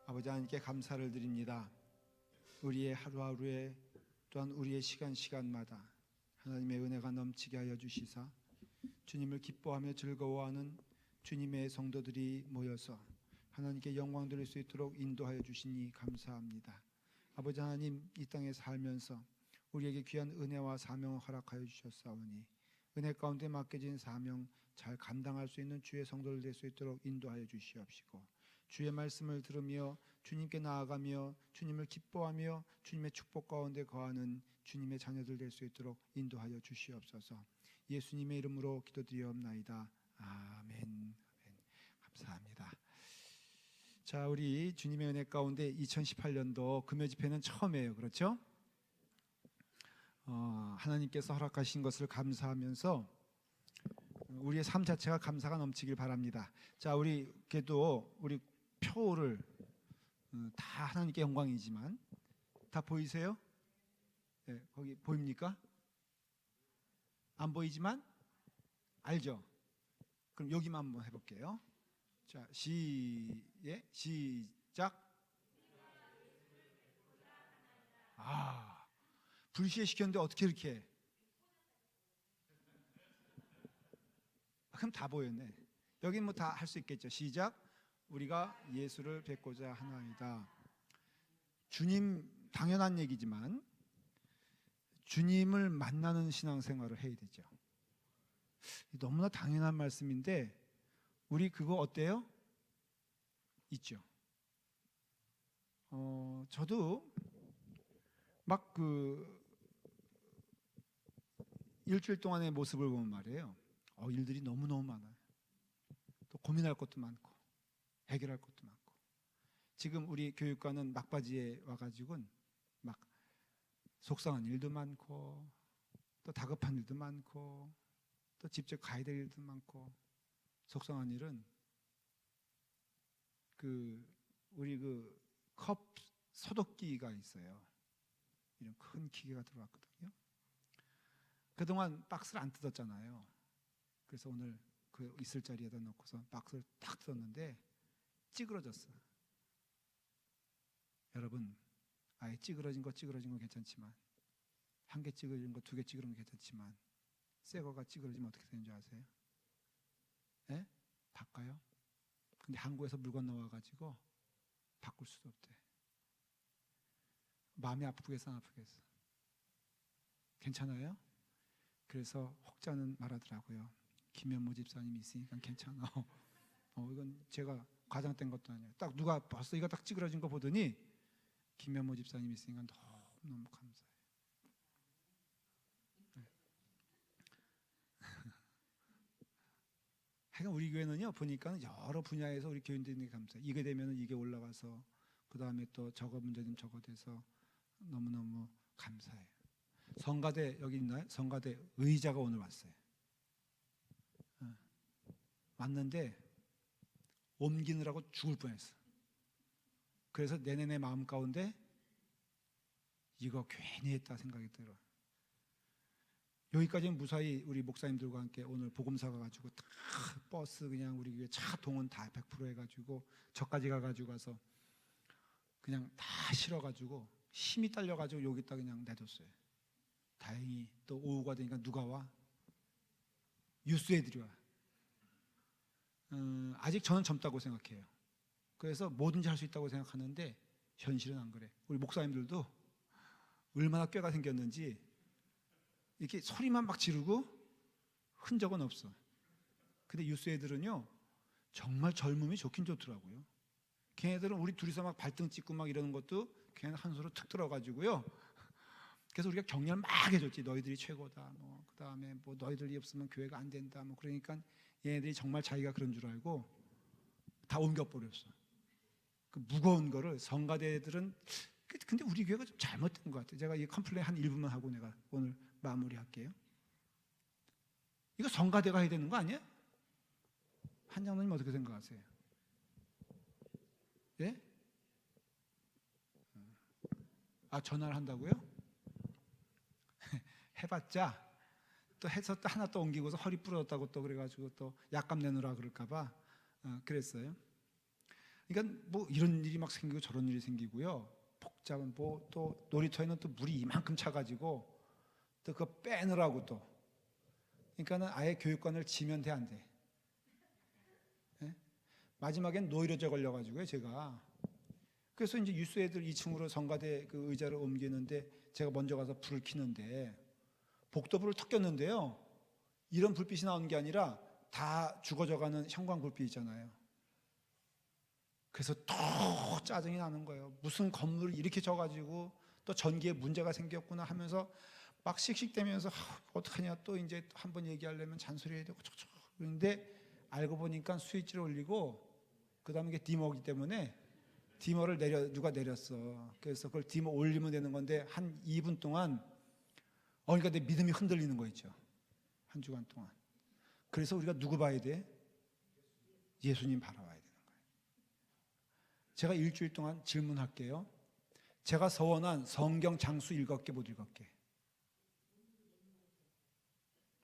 아버지 하나님께 감사를 드립니다. 우리의 하루하루에 또한 우리의 시간마다 하나님의 은혜가 넘치게 하여 주시사 주님을 기뻐하며 즐거워하는 주님의 성도들이 모여서 하나님께 영광 돌릴 수 있도록 인도하여 주시니 감사합니다. 아버지 하나님, 이 땅에 살면서 우리에게 귀한 은혜와 사명을 허락하여 주셨사오니 은혜 가운데 맡겨진 사명 잘 감당할 수 있는 주의 성도들 될 수 있도록 인도하여 주시옵시고, 주의 말씀을 들으며 주님께 나아가며 주님을 기뻐하며 주님의 축복 가운데 거하는 주님의 자녀들 될 수 있도록 인도하여 주시옵소서. 예수님의 이름으로 기도드리옵나이다. 아멘. 감사합니다. 자, 우리 주님의 은혜 가운데 2018년도 금요 집회는 처음이에요. 그렇죠? 하나님께서 허락하신 것을 감사하면서 우리의 삶 자체가 감사가 넘치길 바랍니다. 자, 우리 표를 다 하나님께 영광이지만 다 보이세요? 네, 거기 보입니까? 안 보이지만 알죠? 그럼 여기만 한번 해볼게요. 자, 시작. 불시에 시켰는데 어떻게 이렇게 해? 그럼 다 보였네. 여긴 뭐 다 할 수 있겠죠. 시작. 우리가 예수를 뵙고자 하나이다. 주님, 당연한 얘기지만 주님을 만나는 신앙생활을 해야 되죠. 너무나 당연한 말씀인데 우리 그거 어때요? 있죠. 저도 막 일주일 동안의 모습을 보면 말이에요. 일들이 너무너무 많아요. 또 고민할 것도 많고 해결할 것도 많고. 지금 우리 교육과는 막바지에 와가지고는 막 속상한 일도 많고 또 다급한 일도 많고 또 직접 가야 될 일도 많고. 속상한 일은 우리 컵 소독기가 있어요. 이런 큰 기계가 들어왔거든요. 그동안 박스를 안 뜯었잖아요. 그래서 오늘 그 있을 자리에다 놓고서 박스를 딱 뜯었는데 찌그러졌어요. 여러분, 아예 찌그러진 거 괜찮지만, 한 개 찌그러진 거, 두 개 찌그러진 거 괜찮지만 새 거가 찌그러지면 어떻게 되는 줄 아세요? 예? 바꿔요? 근데 한국에서 물건 나와가지고 바꿀 수도 없대. 마음이 아프겠어, 안 아프겠어? 괜찮아요? 그래서 혹자는 말하더라고요. 김현모 집사님이 있으니까 괜찮아. 이건 제가 과장된 것도 아니에요. 딱 누가 벌써 이거 딱 찌그러진 거 보더니 김현모 집사님이 있으니까 너무 감사해요. 하여간 우리 교회는요, 보니까 여러 분야에서 우리 교인들이 감사해요. 이게 되면 이게 올라가서 그 다음에 또 저거 문제 되면 저거 돼서 너무너무 감사해요. 성가대 여기 있나요? 성가대 의자가 오늘 왔어요. 왔는데 옮기느라고 죽을 뻔했어. 그래서 내내 마음 가운데 이거 괜히 했다 생각이 들어. 여기까지는 무사히 우리 목사님들과 함께 오늘 복음사 가가지고 다 버스 그냥 우리 교회 차 동원 다 100% 해가지고 저까지 가가지고 가서 그냥 다 실어가지고 힘이 딸려가지고 여기다 그냥 내뒀어요. 다행히 또 오후가 되니까 누가 와? 유스 애들이 와. 아직 저는 젊다고 생각해요. 그래서 뭐든지 할 수 있다고 생각하는데 현실은 안 그래. 우리 목사님들도 얼마나 꾀가 생겼는지 이렇게 소리만 막 지르고 흔적은 없어. 근데 유스 애들은요 정말 젊음이 좋긴 좋더라고요. 걔네들은 우리 둘이서 막 발등 찍고 막 이러는 것도 걔네 한 손으로 툭 들어가지고요. 그래서 우리가 격려를 막 해줬지. 너희들이 최고다. 그 다음에 너희들이 없으면 교회가 안 된다. 그러니까 얘네들이 정말 자기가 그런 줄 알고 다 옮겨버렸어. 그 무거운 거를 성가대들은. 근데 우리 교회가 좀 잘못된 것 같아요. 제가 이 컴플레인 한 1분만 하고 내가 오늘 마무리할게요. 이거 성가대가 해야 되는 거 아니야? 한 장로님 어떻게 생각하세요? 예? 전화를 한다고요? 해봤자 또 해서 또 하나 또 옮기고서 허리 부러졌다고 또 그래가지고 또 약값 내놓으라 그럴까봐 그랬어요. 그러니까 뭐 이런 일이 막 생기고 저런 일이 생기고요. 복잡한 뭐 또 놀이터에는 또 물이 이만큼 차가지고 또 그거 빼느라고 또 그러니까는 아예 교육관을 지면 돼 안 돼? 예? 마지막엔 노이로제 걸려가지고요 제가. 그래서 이제 유스 애들 2층으로 성가대 그 의자를 옮기는데 제가 먼저 가서 불을 켜는데 복도불을 턱 꼈는데요. 이런 불빛이 나오는 게 아니라 다 죽어져가는 형광 불빛 있잖아요. 그래서 또 짜증이 나는 거예요. 무슨 건물을 이렇게 져가지고 또 전기에 문제가 생겼구나 하면서 막 씩씩대면서 어떡하냐 또 이제 한번 얘기하려면 잔소리해야 되고 그런데 알고 보니까 스위치를 올리고 그 다음에 이게 디머기 때문에 디머를 누가 내렸어. 그래서 그걸 디머 올리면 되는 건데 한 2분 동안 그러니까 내 믿음이 흔들리는 거 있죠. 한 주간 동안. 그래서 우리가 누구 봐야 돼? 예수님 바라봐야 되는 거예요. 제가 일주일 동안 질문할게요. 제가 서원한 성경 장수 7개 못 읽었게.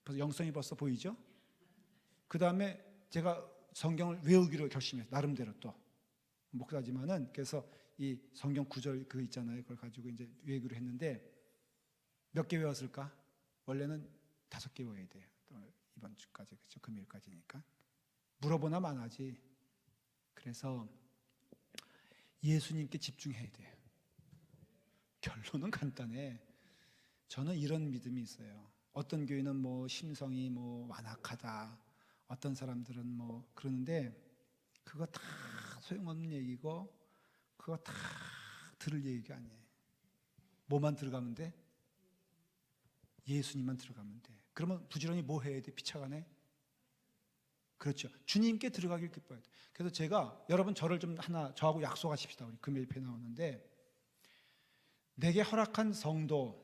벌써 영성이 벌써 보이죠? 그 다음에 제가 성경을 외우기로 결심했어요. 나름대로 또 목사지만은 그래서 이 성경 구절 그거 있잖아요. 그걸 가지고 이제 외우기로 했는데 몇 개 외웠을까? 원래는 5개 외워야 돼요. 또 이번 주까지 그렇죠? 금요일까지니까 물어보나 마나지. 그래서 예수님께 집중해야 돼요. 결론은 간단해. 저는 이런 믿음이 있어요. 어떤 교회는 뭐 심성이 뭐 완악하다. 어떤 사람들은 뭐 그러는데 그거 다 소용없는 얘기고 그거 다 들을 얘기가 아니에요. 뭐만 들어가면 돼? 예수님만 들어가면 돼. 그러면 부지런히 뭐 해야 돼? 피차간에? 그렇죠. 주님께 들어가길 기뻐해야 돼. 그래서 제가 여러분 저를 좀 하나 저하고 약속하십시다. 우리 금요일에 나오는데 내게 허락한 성도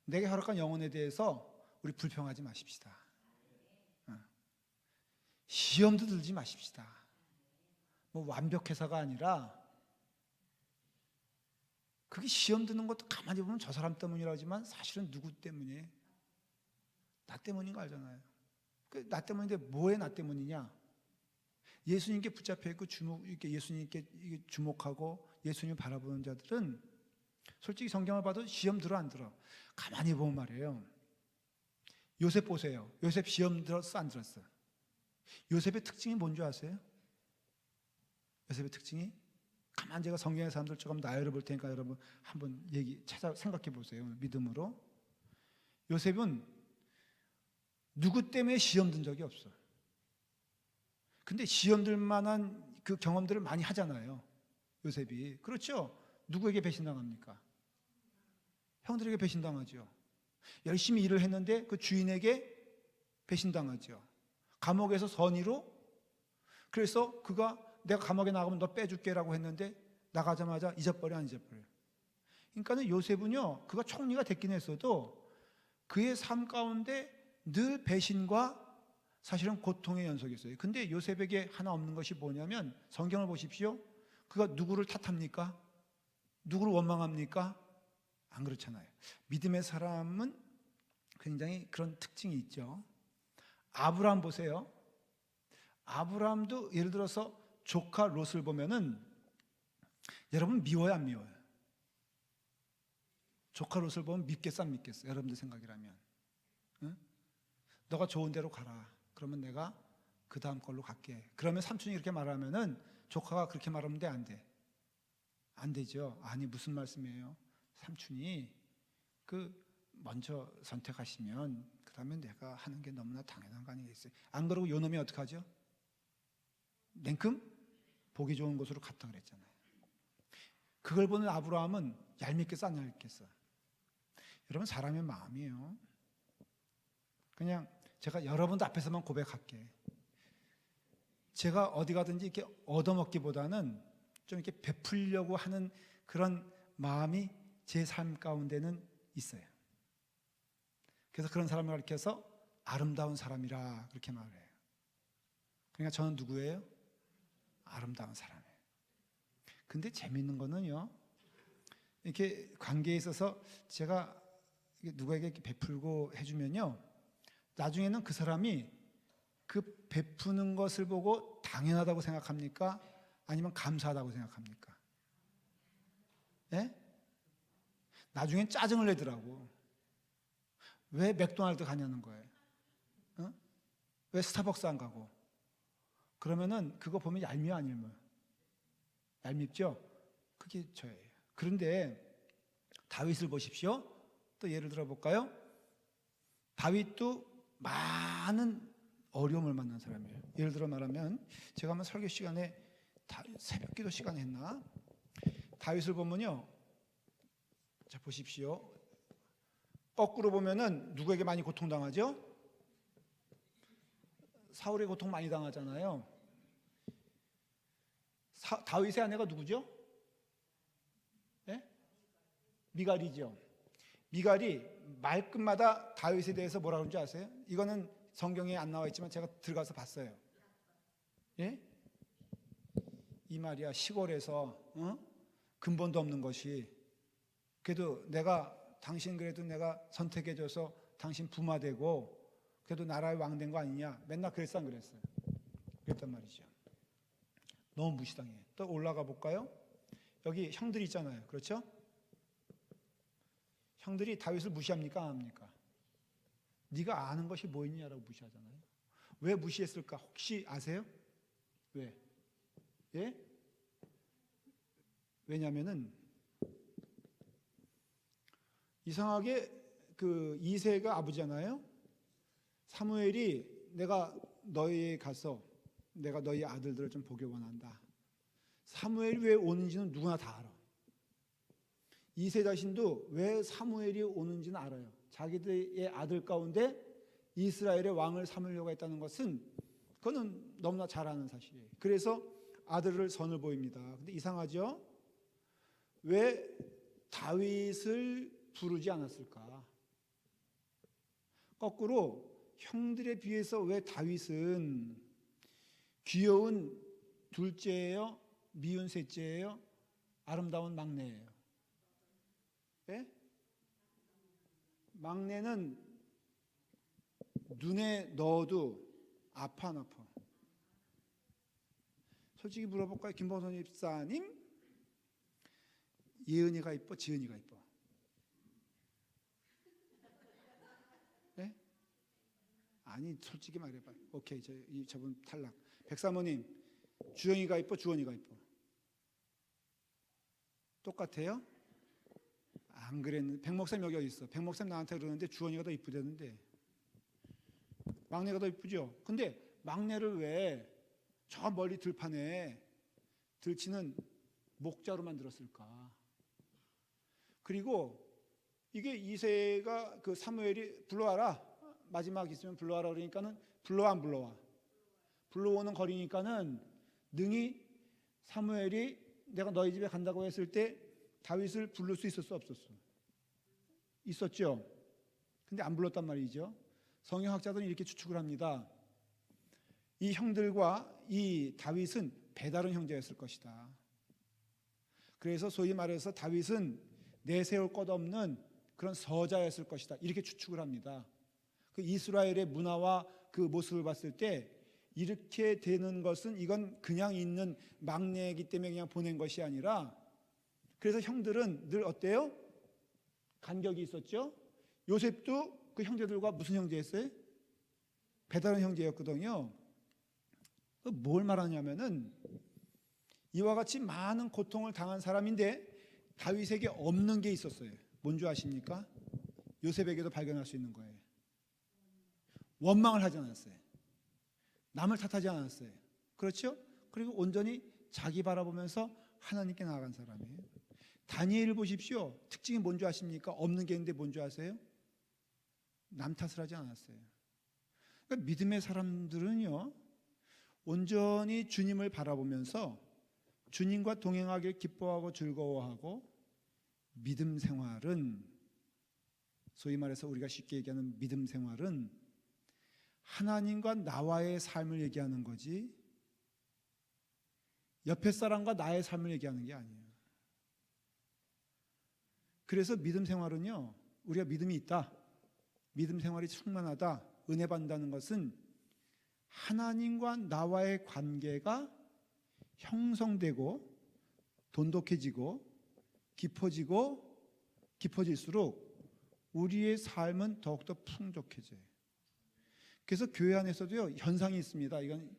내게 허락한 영혼에 대해서 우리 불평하지 마십시다. 시험도 들지 마십시다. 뭐 완벽해서가 아니라 그게 시험 드는 것도 가만히 보면 저 사람 때문이라고 하지만 사실은 누구 때문에? 나 때문인 거 알잖아요. 나 때문인데 뭐에 나 때문이냐? 예수님께 붙잡혀 있고 이렇게 예수님께 주목하고 예수님을 바라보는 자들은 솔직히 성경을 봐도 시험 들어 안 들어? 가만히 보면 말이에요. 요셉 보세요. 요셉 시험 들었어 안 들었어? 요셉의 특징이 뭔지 아세요? 요셉의 특징이 가만 제가 성경의 사람들 조금 나열해 볼 테니까 여러분 한번 생각해 보세요. 믿음으로. 요셉은 누구 때문에 시험 든 적이 없어. 근데 시험 들 만한 그 경험들을 많이 하잖아요. 요셉이. 그렇죠? 누구에게 배신당합니까? 형들에게 배신당하죠. 열심히 일을 했는데 그 주인에게 배신당하죠. 감옥에서 선의로 그래서 그가 내가 감옥에 나가면 너 빼줄게라고 했는데 나가자마자 잊어버려 안 잊어버려. 그러니까는 요셉은요 그가 총리가 됐긴 했어도 그의 삶 가운데 늘 배신과 사실은 고통의 연속이었어요. 근데 요셉에게 하나 없는 것이 뭐냐면 성경을 보십시오. 그가 누구를 탓합니까? 누구를 원망합니까? 안 그렇잖아요. 믿음의 사람은 굉장히 그런 특징이 있죠. 아브라함 보세요. 아브라함도 예를 들어서 조카 롯을 보면은 여러분 미워요 안 미워요? 조카 롯을 보면 밉겠어 안 밉겠어? 여러분들 생각이라면 응? 너가 좋은 대로 가라. 그러면 내가 그 다음 걸로 갈게. 그러면 삼촌이 이렇게 말하면은 조카가 그렇게 말하면 돼 안 돼? 안 되죠. 아니 무슨 말씀이에요? 삼촌이 먼저 선택하시면 그 다음에 내가 하는 게 너무나 당연한 거 아니겠어요? 안 그러고 요 놈이 어떡하죠? 냉큼 보기 좋은 곳으로 갔다 그랬잖아요. 그걸 보는 아브라함은 얄밉겠어 안 얄밉겠어? 여러분 사람의 마음이에요. 그냥 제가 여러분들 앞에서만 고백할게. 제가 어디 가든지 이렇게 얻어먹기보다는 좀 이렇게 베풀려고 하는 그런 마음이 제 삶 가운데는 있어요. 그래서 그런 사람을 가리켜서 아름다운 사람이라 그렇게 말해요. 그러니까 저는 누구예요? 아름다운 사람이에요. 근데 재밌는 거는요, 이렇게 관계에 있어서 제가 누구에게 이렇게 베풀고 해주면요, 나중에는 그 사람이 그 베푸는 것을 보고 당연하다고 생각합니까? 아니면 감사하다고 생각합니까? 예? 나중엔 짜증을 내더라고. 왜 맥도날드 가냐는 거예요. 어? 왜 스타벅스 안 가고? 그러면은 그거 보면 얄미워 안 얄미워? 얄밉죠? 그게 저예요. 그런데 다윗을 보십시오. 또 예를 들어 볼까요? 다윗도 많은 어려움을 만난 사람이에요. 예를 들어 말하면 제가 한번 설교 시간에 새벽 기도 시간에 했나? 다윗을 보면요. 자, 보십시오. 거꾸로 보면은 누구에게 많이 고통당하죠? 사울의 고통 많이 당하잖아요. 다윗의 아내가 누구죠? 네? 미갈이죠. 미갈이 말끝마다 다윗에 대해서 뭐라 그런지 아세요? 이거는 성경에 안 나와 있지만 제가 들어가서 봤어요. 예? 이 말이야, 시골에서 근본도 없는 것이 그래도 당신 그래도 내가 선택해줘서 당신 부마되고 그래도 나라의 왕 된 거 아니냐, 맨날 그랬어 안 그랬어요? 그랬단 말이죠. 너무 무시당해. 또 올라가 볼까요? 여기 형들이 있잖아요. 그렇죠? 형들이 다윗을 무시합니까 안 합니까? 네가 아는 것이 뭐 있냐라고 무시하잖아요. 왜 무시했을까? 혹시 아세요? 왜? 예? 왜냐면은 이상하게 그 이새가 아버지잖아요. 사무엘이 내가 너희에 가서 내가 너희 아들들을 좀 보길 원한다. 사무엘이 왜 오는지는 누구나 다 알아. 이새 자신도 왜 사무엘이 오는지는 알아요. 자기들의 아들 가운데 이스라엘의 왕을 삼으려고 했다는 것은 그거는 너무나 잘 아는 사실이에요. 그래서 아들을 선을 보입니다. 근데 이상하죠? 왜 다윗을 부르지 않았을까? 거꾸로 형들에 비해서 왜 다윗은 귀여운 둘째예요? 미운 셋째예요? 아름다운 막내예요? 예? 막내는 눈에 넣어도 아파 안 아파? 솔직히 물어볼까요? 김봉선 집사님, 예은이가 이뻐, 지은이가 이뻐? 예? 아니 솔직히 말해봐. 오케이, 저분 탈락. 백사모님, 주영이가 이뻐, 주원이가 이뻐? 똑같아요? 안 그랬는데. 백목사님 여기 어디 있어? 백목사님 나한테 그러는데 주원이가 더 이쁘다는데. 막내가 더 이쁘죠? 근데 막내를 왜 저 멀리 들판에 들치는 목자로 만들었을까? 그리고 이게 이새가 그 사무엘이 불러와라, 마지막 있으면 불러와라 그러니까는 불러와 안 불러와? 불러오는 거리니까는 능히 사무엘이 내가 너희 집에 간다고 했을 때 다윗을 부를 수 있었어 없었어? 있었죠. 근데 안 불렀단 말이죠. 성경학자들은 이렇게 추측을 합니다. 이 형들과 이 다윗은 배다른 형제였을 것이다. 그래서 소위 말해서 다윗은 내세울 것 없는 그런 서자였을 것이다. 이렇게 추측을 합니다. 그 이스라엘의 문화와 그 모습을 봤을 때 이렇게 되는 것은 이건 그냥 있는 막내이기 때문에 그냥 보낸 것이 아니라, 그래서 형들은 늘 어때요? 간격이 있었죠. 요셉도 그 형제들과 무슨 형제였어요? 배다른 형제였거든요. 뭘 말하냐면은 이와 같이 많은 고통을 당한 사람인데 다윗에게 없는 게 있었어요. 뭔 줄 아십니까? 요셉에게도 발견할 수 있는 거예요. 원망을 하지 않았어요. 남을 탓하지 않았어요. 그렇죠? 그리고 온전히 자기 바라보면서 하나님께 나아간 사람이에요. 다니엘을 보십시오. 특징이 뭔 줄 아십니까? 없는 게 있는데 뭔 줄 아세요? 남 탓을 하지 않았어요. 그러니까 믿음의 사람들은요, 온전히 주님을 바라보면서 주님과 동행하길 기뻐하고 즐거워하고, 믿음 생활은, 소위 말해서 우리가 쉽게 얘기하는 믿음 생활은 하나님과 나와의 삶을 얘기하는 거지 옆에 사람과 나의 삶을 얘기하는 게 아니에요. 그래서 믿음 생활은요, 우리가 믿음이 있다, 믿음 생활이 충만하다, 은혜 받는다는 것은 하나님과 나와의 관계가 형성되고 돈독해지고 깊어질수록 우리의 삶은 더욱더 풍족해져요. 그래서 교회 안에서도요, 현상이 있습니다. 이건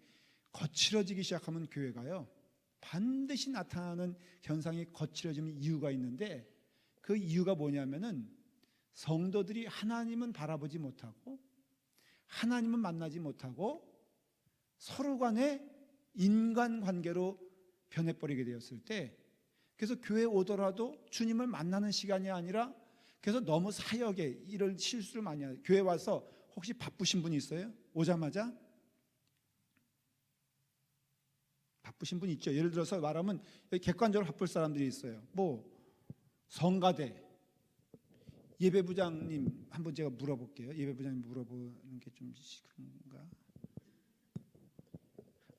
거칠어지기 시작하면 교회가요, 반드시 나타나는 현상이 거칠어지는 이유가 있는데, 그 이유가 뭐냐면은 성도들이 하나님은 바라보지 못하고 하나님은 만나지 못하고 서로 간에 인간관계로 변해버리게 되었을 때, 그래서 교회 오더라도 주님을 만나는 시간이 아니라, 그래서 너무 사역에 이런 실수를 많이 해요. 교회 와서 혹시 바쁘신 분이 있어요? 오자마자 바쁘신 분 있죠. 예를 들어서 말하면 객관적으로 바쁠 사람들이 있어요. 뭐 성가대 예배부장님 한번 제가 물어볼게요. 예배부장님 물어보는 게 좀 그런가?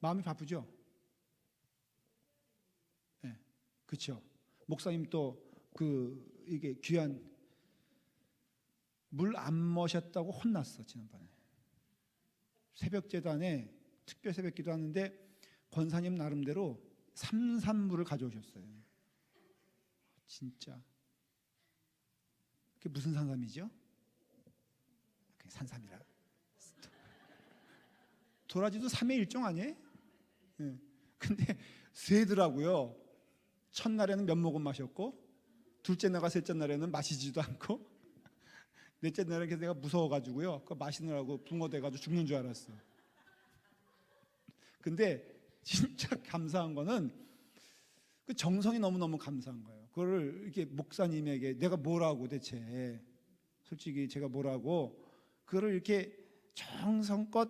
마음이 바쁘죠? 네, 그렇죠. 목사님 또 이게 귀한 물 안 마셨다고 혼났어 지난번에. 새벽 제단에 특별 새벽 기도하는데 권사님 나름대로 삼산물을 가져오셨어요. 진짜. 그게 무슨 산삼이죠? 그게 산삼이라. 도라지도 3의 1종 아니에요? 네. 근데 세더라고요. 첫날에는 몇 모금 마셨고, 둘째 날과 셋째 날에는 마시지도 않고, 넷째 날에 내가 무서워가지고요, 그거 마시느라고 붕어 돼가지고 죽는 줄 알았어. 근데 진짜 감사한 거는 그 정성이 너무너무 감사한 거예요. 그거를 이렇게 목사님에게 내가 뭐라고 대체, 솔직히 제가 뭐라고, 그거를 이렇게 정성껏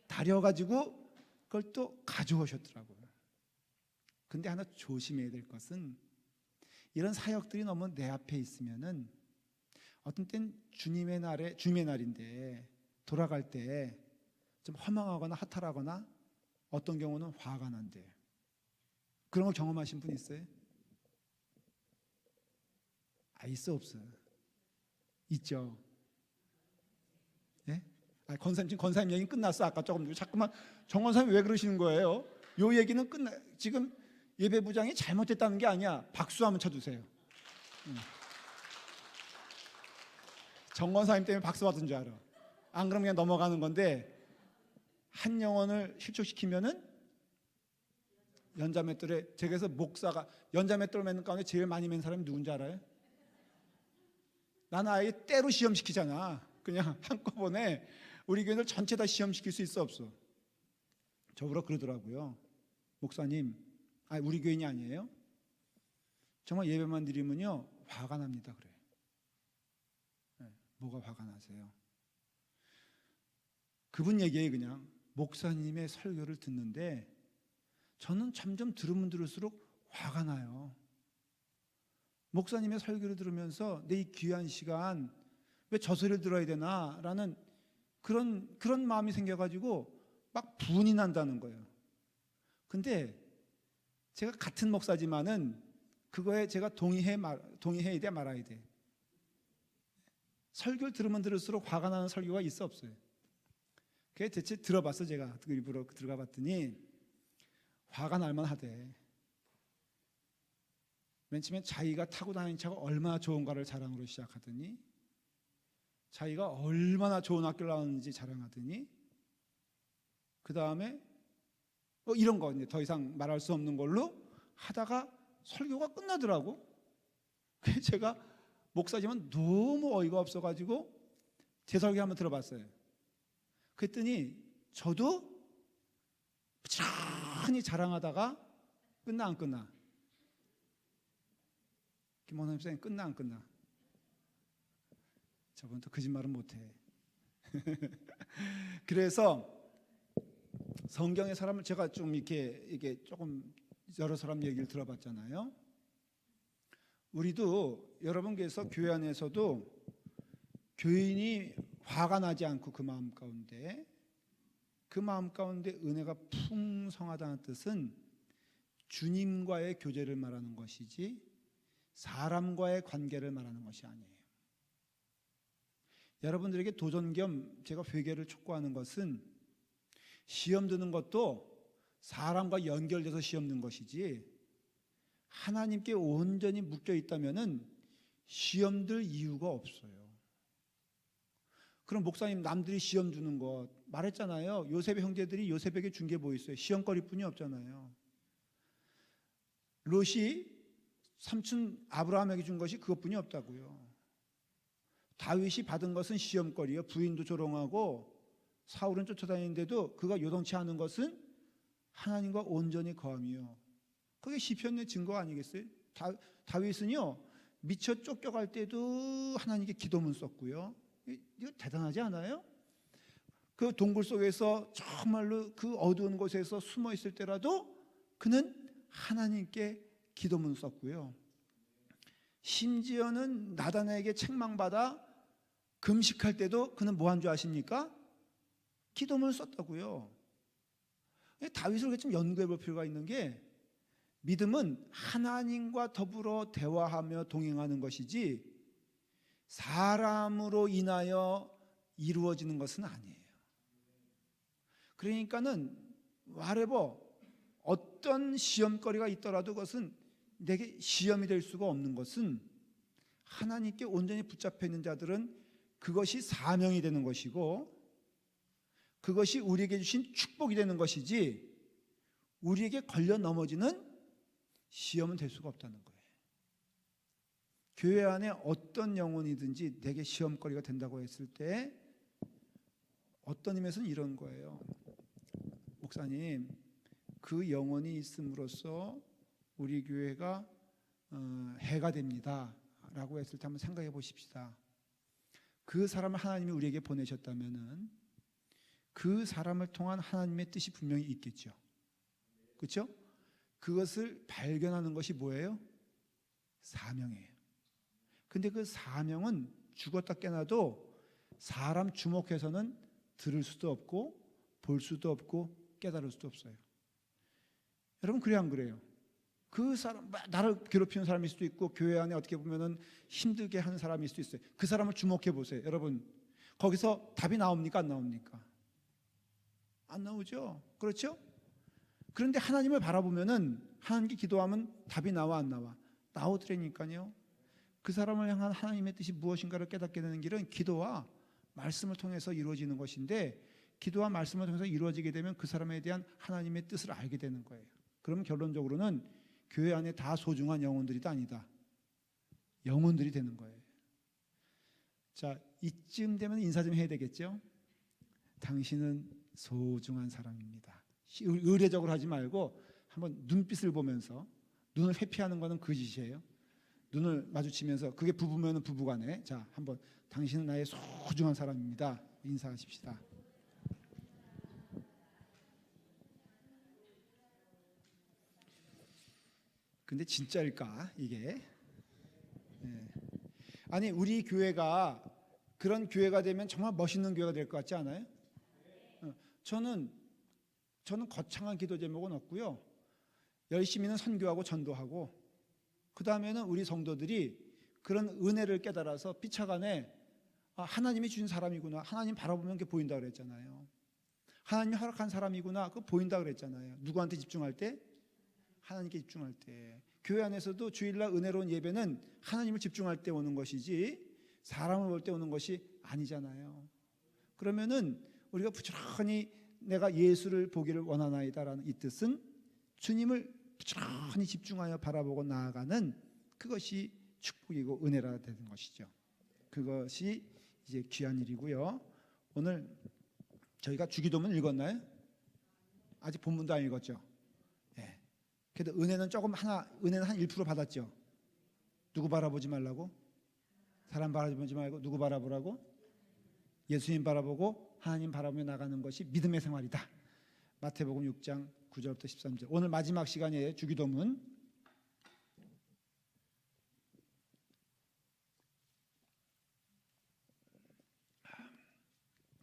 다려가지고 그걸 또 가져오셨더라고요. 근데 하나 조심해야 될 것은, 이런 사역들이 너무 내 앞에 있으면은 어떤 땐 주님의 날인데 돌아갈 때 좀 허망하거나 허탈하거나 어떤 경우는 화가 난대요. 그런 걸 경험하신 분 있어요? 있어 없어요? 있죠. 예? 권사님, 지금 권사님 얘기는 끝났어. 아까 조금 자꾸만 정 권사님 왜 그러시는 거예요? 요 얘기는 지금 예배부장이 잘못됐다는 게 아니야. 박수 한번 쳐주세요. 정 권사님 때문에 박수 받은 줄 알아. 안 그러면 그냥 넘어가는 건데, 한 영혼을 실족시키면은 연자맷돌에, 제가서 목사가 연자맷돌 매는 가운데 제일 많이 맨 사람이 누군지 알아요? 나는 아예 때로 시험시키잖아. 그냥 한꺼번에 우리 교인들 전체 다 시험시킬 수 있어 없어? 저보러 그러더라고요. 목사님, 우리 교인이 아니에요? 정말 예배만 드리면요 화가 납니다. 그래요. 네, 뭐가 화가 나세요? 그분 얘기에 그냥 목사님의 설교를 듣는데 저는 점점 들으면 들을수록 화가 나요. 목사님의 설교를 들으면서 내 이 귀한 시간 왜 저 소리를 들어야 되나 라는 그런 마음이 생겨가지고 막 분이 난다는 거예요. 근데 제가 같은 목사지만은 그거에 제가 동의해야 돼 말아야 돼? 설교를 들으면 들을수록 화가 나는 설교가 있어 없어요? 그게 대체 들어봤어. 제가 일부러 들어가 봤더니 화가 날만 하대. 맨 처음에 자기가 타고 다니는 차가 얼마나 좋은가를 자랑으로 시작하더니, 자기가 얼마나 좋은 학교를 나왔는지 자랑하더니, 그 다음에 이런 거 더 이상 말할 수 없는 걸로 하다가 설교가 끝나더라고. 그래서 제가 목사지만 너무 어이가 없어가지고 제 설교 한번 들어봤어요. 그랬더니 저도 부지런히 자랑하다가 끝나 안 끝나? 김원삼 목사님 끝나 안 끝나? 저분 또 거짓말은 못해. 그래서 성경의 사람을 제가 좀 이게 조금 여러 사람 얘기를 들어봤잖아요. 우리도 여러분께서 교회 안에서도 교인이 화가 나지 않고 그 마음 가운데 은혜가 풍성하다는 뜻은 주님과의 교제를 말하는 것이지 사람과의 관계를 말하는 것이 아니에요. 여러분들에게 도전 겸 제가 회개를 촉구하는 것은, 시험 드는 것도 사람과 연결돼서 시험 드는 것이지 하나님께 온전히 묶여 있다면은 시험 들 이유가 없어요. 그럼 목사님, 남들이 시험 주는 것 말했잖아요. 요셉의 형제들이 요셉에게 준 게 뭐 있어요? 시험거리뿐이 없잖아요. 롯이 삼촌 아브라함에게 준 것이 그것뿐이 없다고요. 다윗이 받은 것은 시험거리요. 부인도 조롱하고 사울은 쫓아다니는데도 그가 요동치 않은 것은 하나님과 온전히 거함이요. 그게 시편의 증거 아니겠어요? 다윗은요, 미처 쫓겨갈 때도 하나님께 기도문 썼고요. 이거 대단하지 않아요? 그 동굴 속에서 정말로 그 어두운 곳에서 숨어 있을 때라도 그는 하나님께 기도문 썼고요. 심지어는 나단에게 책망받아 금식할 때도 그는 뭐 한 줄 아십니까? 기도문을 썼다고요. 다윗을 좀 연구해 볼 필요가 있는 게, 믿음은 하나님과 더불어 대화하며 동행하는 것이지 사람으로 인하여 이루어지는 것은 아니에요. 그러니까는 whatever 어떤 시험거리가 있더라도 그것은 내게 시험이 될 수가 없는 것은, 하나님께 온전히 붙잡혀 있는 자들은 그것이 사명이 되는 것이고 그것이 우리에게 주신 축복이 되는 것이지 우리에게 걸려 넘어지는 시험은 될 수가 없다는 거예요. 교회 안에 어떤 영혼이든지 내게 시험거리가 된다고 했을 때 어떤 의미에서는 이런 거예요. 목사님, 그 영혼이 있음으로써 우리 교회가 해가 됩니다 라고 했을 때 한번 생각해 보십시다. 그 사람을 하나님이 우리에게 보내셨다면은 그 사람을 통한 하나님의 뜻이 분명히 있겠죠. 그렇죠? 그것을 발견하는 것이 뭐예요? 사명이에요. 근데 그 사명은 죽었다 깨나도 사람 주목해서는 들을 수도 없고 볼 수도 없고 깨달을 수도 없어요. 여러분, 그래 안 그래요? 그 사람, 나를 괴롭히는 사람일 수도 있고 교회 안에 어떻게 보면은 힘들게 하는 사람일 수도 있어요. 그 사람을 주목해 보세요. 여러분, 거기서 답이 나옵니까? 안 나옵니까? 안 나오죠. 그렇죠? 그런데 하나님을 바라보면은, 하나님께 기도하면 답이 나와 안 나와? 나오더라니까요. 그 사람을 향한 하나님의 뜻이 무엇인가를 깨닫게 되는 길은 기도와 말씀을 통해서 이루어지는 것인데, 기도와 말씀을 통해서 이루어지게 되면 그 사람에 대한 하나님의 뜻을 알게 되는 거예요. 그럼 결론적으로는 교회 안에 다 소중한 영혼들이 아니다. 영혼들이 되는 거예요. 자, 이쯤 되면 인사 좀 해야 되겠죠? 당신은 소중한 사람입니다. 의례적으로 하지 말고 한번 눈빛을 보면서, 눈을 회피하는 것은 거짓이에요. 눈을 마주치면서, 그게 부부면 부부간에, 자, 한번 당신은 나의 소중한 사람입니다. 인사하십시다. 근데 진짜일까 이게? 네. 아니, 우리 교회가 그런 교회가 되면 정말 멋있는 교회가 될 것 같지 않아요? 저는 거창한 기도 제목은 없고요. 열심히는 선교하고 전도하고, 그 다음에는 우리 성도들이 그런 은혜를 깨달아서 피차간에 하나님이 주신 사람이구나, 하나님 바라보면 그게 보인다 그랬잖아요. 하나님이 허락한 사람이구나, 그거 보인다 그랬잖아요. 누구한테 집중할 때? 하나님께 집중할 때. 교회 안에서도 주일날 은혜로운 예배는 하나님을 집중할 때 오는 것이지 사람을 볼 때 오는 것이 아니잖아요. 그러면은 우리가 부지런히 내가 예수를 보기를 원하나이다라는 이 뜻은 주님을 부지런히 집중하여 바라보고 나아가는, 그것이 축복이고 은혜라 되는 것이죠. 그것이 이제 귀한 일이고요. 오늘 저희가 주기도문 읽었나요? 아직 본문도 안 읽었죠. 예. 그래도 은혜는 은혜는 한 1% 받았죠. 누구 바라보지 말라고? 사람 바라보지 말고 누구 바라보라고? 예수님 바라보고 하나님 바라보며 나가는 것이 믿음의 생활이다. 마태복음 6장 9절부터 13절. 오늘 마지막 시간이에요. 주기도문.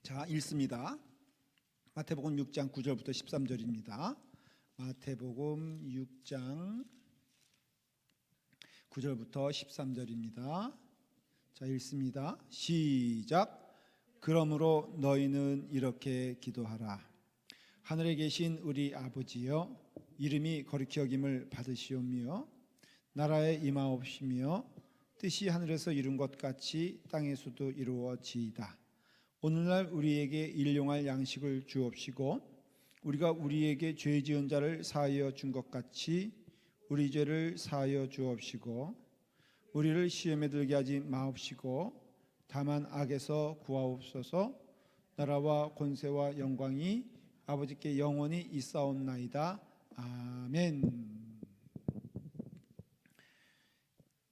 자, 읽습니다. 마태복음 6장 9절부터 13절입니다. 마태복음 6장 9절부터 13절입니다. 자, 읽습니다. 시작. 그러므로 너희는 이렇게 기도하라. 하늘에 계신 우리 아버지여, 이름이 거룩히 여김을 받으시오며 나라에 임하옵시며 뜻이 하늘에서 이룬 것 같이 땅에서도 이루어지이다. 오늘날 우리에게 일용할 양식을 주옵시고 우리가 우리에게 죄 지은 자를 사하여 준 것 같이 우리 죄를 사하여 주옵시고 우리를 시험에 들게 하지 마옵시고 다만 악에서 구하옵소서. 나라와 권세와 영광이 아버지께 영원히 있사옵나이다. 아멘.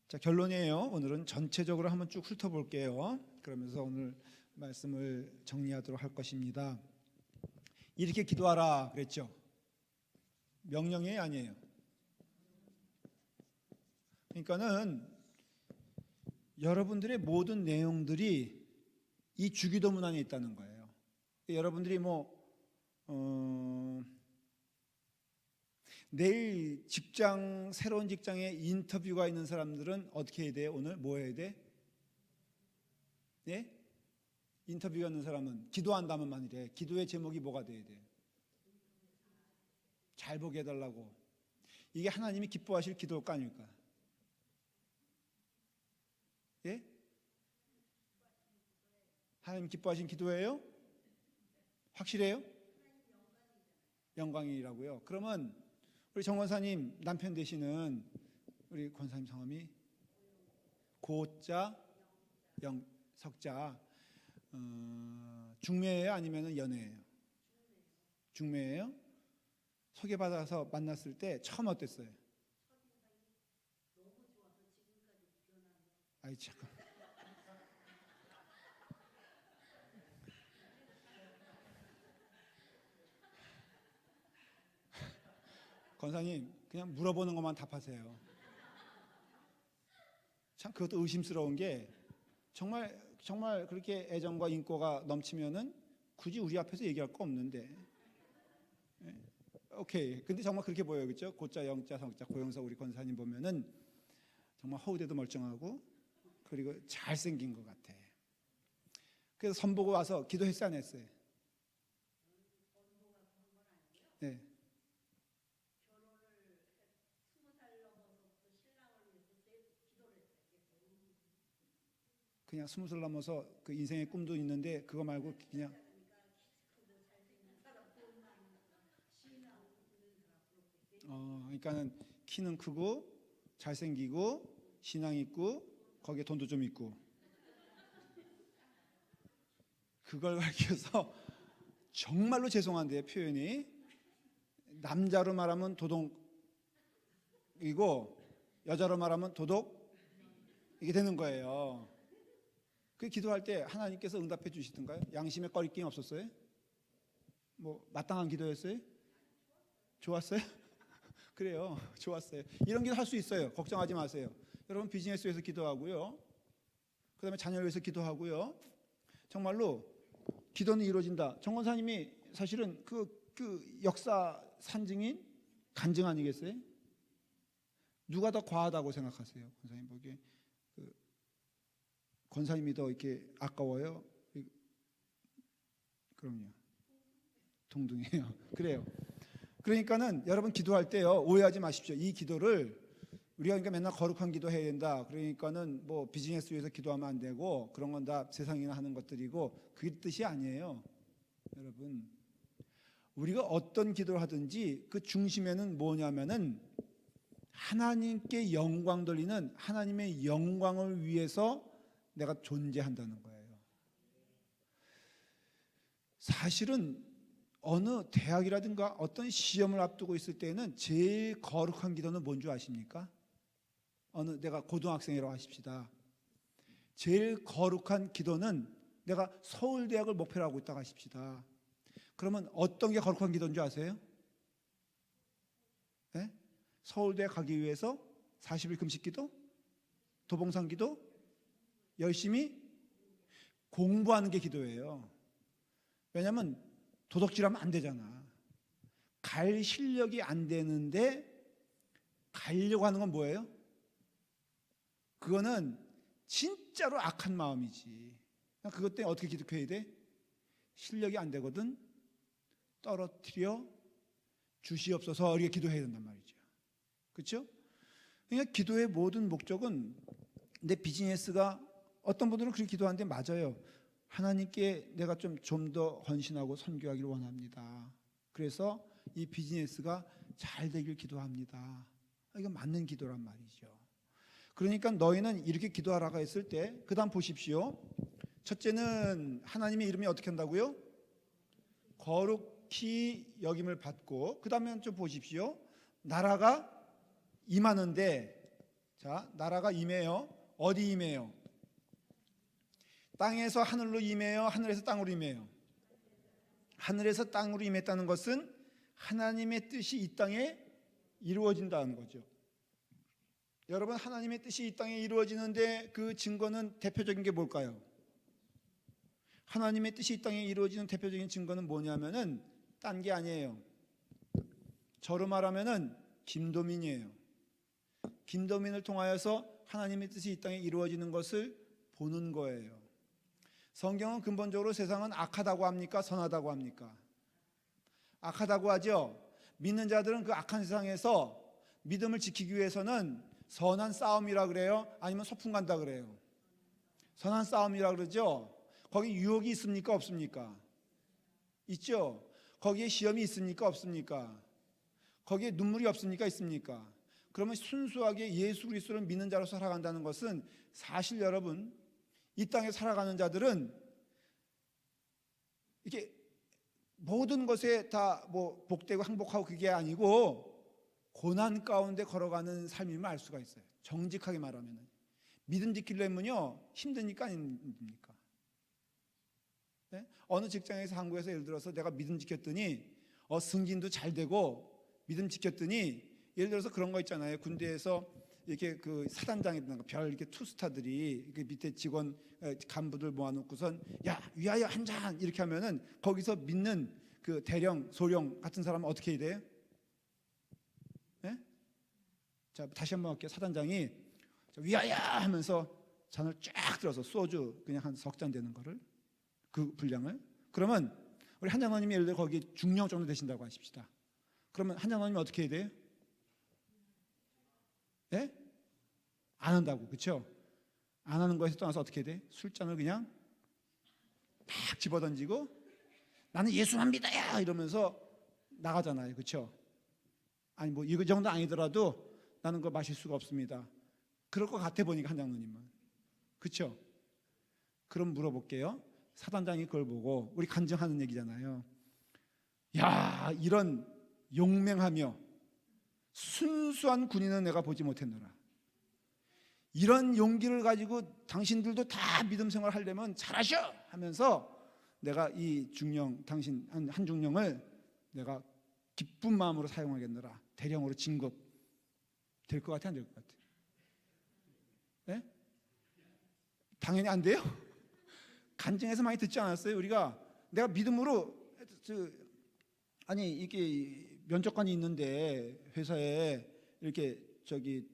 자, 결론이에요. 오늘은 전체적으로 한번 쭉 훑어볼게요. 그러면서 오늘 말씀을 정리하도록 할 것입니다. 이렇게 기도하라 그랬죠? 명령이에요, 아니에요? 그러니까는 여러분들의 모든 내용들이 이 주기도문 안에 있다는 거예요. 여러분들이 내일 새로운 직장에 인터뷰가 있는 사람들은 어떻게 해야 돼요? 오늘 뭐 해야 돼? 예? 인터뷰가 있는 사람은 기도한다면 만일에 기도의 제목이 뭐가 돼야 돼? 잘 보게 해달라고. 이게 하나님이 기뻐하실 기도일까 아닐까? 예? 하나님 기뻐하신 기도예요? 확실해요? 영광이라고요. 그러면 우리 정 권사님 남편 되시는 우리 권사님 성함이 고자 석자, 중매예요? 아니면 연애예요? 중매예요? 소개받아서 만났을 때 처음 어땠어요? 아이 잠깐. 권사님 그냥 물어보는 것만 답하세요. 참 그것도 의심스러운 게 정말 그렇게 애정과 인고가 넘치면은 굳이 우리 앞에서 얘기할 거 없는데. 오케이. 근데 정말 그렇게 보여요, 그렇죠? 고자 영자 성자 고영석 우리 권사님 보면은 정말 허우대도 멀쩡하고 그리고 잘생긴 것 같아. 그래서 선보고 와서 기도했어요, 안 했어요? 네. 그냥 20살 넘어서 그 인생의 꿈도 있는데 그거 말고 그냥 그러니까는 키는 크고 잘생기고 신앙 있고 거기에 돈도 좀 있고 그걸 가리켜서 정말로 죄송한데 표현이 남자로 말하면 도둑이고 여자로 말하면 도둑 이게 되는 거예요. 그 기도할 때 하나님께서 응답해 주시던가요? 양심에 꺼리낌 없었어요? 뭐 마땅한 기도였어요? 좋았어요? 그래요. 좋았어요. 이런 기도 할 수 있어요. 걱정하지 마세요. 여러분 비즈니스 위해서 기도하고요. 그 다음에 자녀를 위해서 기도하고요. 정말로 기도는 이루어진다. 정 권사님이 사실은 그 역사 산증인 간증 아니겠어요? 누가 더 과하다고 생각하세요? 권사님 보기에 권사님이 더 이렇게 아까워요? 그럼요. 동등해요. 그래요. 그러니까는 여러분 기도할 때요 오해하지 마십시오. 이 기도를 우리가 그러니까 맨날 거룩한 기도 해야 된다. 그러니까는 뭐 비즈니스 위해서 기도하면 안 되고 그런 건 다 세상이나 하는 것들이고 그게 뜻이 아니에요. 여러분 우리가 어떤 기도를 하든지 그 중심에는 뭐냐면은 하나님께 영광 돌리는 하나님의 영광을 위해서 내가 존재한다는 거예요. 사실은 어느 대학이라든가 어떤 시험을 앞두고 있을 때는 제일 거룩한 기도는 뭔 줄 아십니까? 내가 고등학생이라고 하십시다. 제일 거룩한 기도는 내가 서울대학을 목표로 하고 있다고 하십시다. 그러면 어떤 게 거룩한 기도인 줄 아세요? 네? 서울대 가기 위해서 40일 금식 기도? 도봉산 기도? 열심히 공부하는 게 기도예요. 왜냐하면 도덕질하면 안 되잖아. 갈 실력이 안 되는데 가려고 하는 건 뭐예요? 그거는 진짜로 악한 마음이지. 그것 때문에 어떻게 기독해야 돼? 실력이 안 되거든 떨어뜨려 주시옵소서 이렇게 기도해야 된단 말이죠. 그렇죠? 그러니까 기도의 모든 목적은 내 비즈니스가 어떤 분들은 그렇게 기도하는데 맞아요. 하나님께 내가 좀 더 헌신하고 선교하기를 원합니다. 그래서 이 비즈니스가 잘 되길 기도합니다. 이건 맞는 기도란 말이죠. 그러니까 너희는 이렇게 기도하라고 했을 때 그 다음 보십시오. 첫째는 하나님의 이름이 어떻게 한다고요? 거룩히 여김을 받고, 그 다음에 좀 보십시오. 나라가 임하는데, 자, 나라가 임해요. 어디 임해요? 땅에서 하늘로 임해요? 하늘에서 땅으로 임해요? 하늘에서 땅으로 임했다는 것은 하나님의 뜻이 이 땅에 이루어진다는 거죠. 여러분, 하나님의 뜻이 이 땅에 이루어지는데 그 증거는 대표적인 게 뭘까요? 하나님의 뜻이 이 땅에 이루어지는 대표적인 증거는 뭐냐면은 딴 게 아니에요. 저로 말하면은 김도민이에요. 김도민을 통하여서 하나님의 뜻이 이 땅에 이루어지는 것을 보는 거예요. 성경은 근본적으로 세상은 악하다고 합니까? 선하다고 합니까? 악하다고 하죠. 믿는 자들은 그 악한 세상에서 믿음을 지키기 위해서는 선한 싸움이라 그래요? 아니면 소풍 간다 그래요? 선한 싸움이라 그러죠. 거기 유혹이 있습니까? 없습니까? 있죠. 거기에 시험이 있습니까? 없습니까? 거기에 눈물이 없습니까? 있습니까? 그러면 순수하게 예수 그리스도를 믿는 자로 살아간다는 것은 사실 여러분, 이 땅에 살아가는 자들은 이게 모든 것에 다 뭐 복되고 행복하고 그게 아니고 고난 가운데 걸어가는 삶임을 알 수가 있어요. 정직하게 말하면 믿음 지키려면요 힘드니까 아닙니까? 네? 어느 직장에서 한국에서 예를 들어서 내가 믿음 지켰더니 승진도 잘 되고 믿음 지켰더니 예를 들어서 그런 거 있잖아요. 군대에서 이렇게 그 사단장이든가 별 이렇게 투스타들이 그 밑에 직원 간부들 모아놓고선 야 위하여 한 잔 이렇게 하면은 거기서 믿는 그 대령 소령 같은 사람은 어떻게 해야 돼요? 네? 자 다시 한번 할게요. 사단장이 위하여 하면서 잔을 쫙 들어서 소주 그냥 한 석 잔 되는 거를 그 분량을 그러면 우리 한장로님이 예를 들어 거기 중령 정도 되신다고 하십시다. 그러면 한장로님이 어떻게 해야 돼요? 네? 안 한다고, 그렇죠? 안 하는 거에서 떠나서 어떻게 돼? 술잔을 그냥 막 집어던지고 나는 예수만 믿어요 이러면서 나가잖아요, 그렇죠? 아니 뭐 이거 정도 아니더라도 나는 그거 마실 수가 없습니다. 그럴 것 같아 보니까 한장로님은, 그렇죠? 그럼 물어볼게요. 사단장이 그걸 보고 우리 간증하는 얘기잖아요. 야 이런 용맹하며 순수한 군인은 내가 보지 못했노라. 이런 용기를 가지고 당신들도 다 믿음 생활을 하려면 잘하셔 하면서 내가 이 중령 당신 한 중령을 내가 기쁜 마음으로 사용하겠노라. 대령으로 진급 될 것 같아 안 될 것 같아? 네? 당연히 안 돼요. 간증에서 많이 듣지 않았어요? 우리가 내가 믿음으로 아니 이게 면접관이 있는데 회사에 이렇게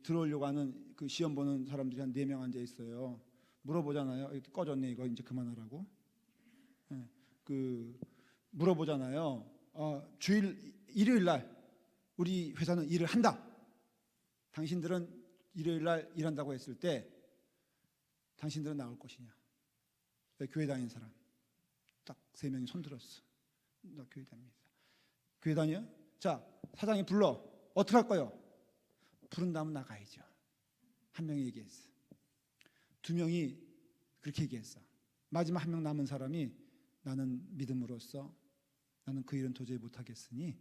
들어오려고 하는 그 시험 보는 사람들이 한 4명 앉아 있어요. 물어보잖아요. 꺼졌네 이거 이제 그만하라고. 네. 그 물어보잖아요. 일요일 날 우리 회사는 일을 한다. 당신들은 일요일 날 일한다고 했을 때 당신들은 나올 것이냐? 교회 다니는 사람 딱 3명이 손 들었어. 나 교회 다닙니다. 교회 다녀? 자, 사장이 불러. 어떻게 할 거요? 부른 다음 나가야죠. 한 명이 얘기했어. 2명이 그렇게 얘기했어. 마지막 1명 남은 사람이 나는 믿음으로써 나는 그 일은 도저히 못하겠으니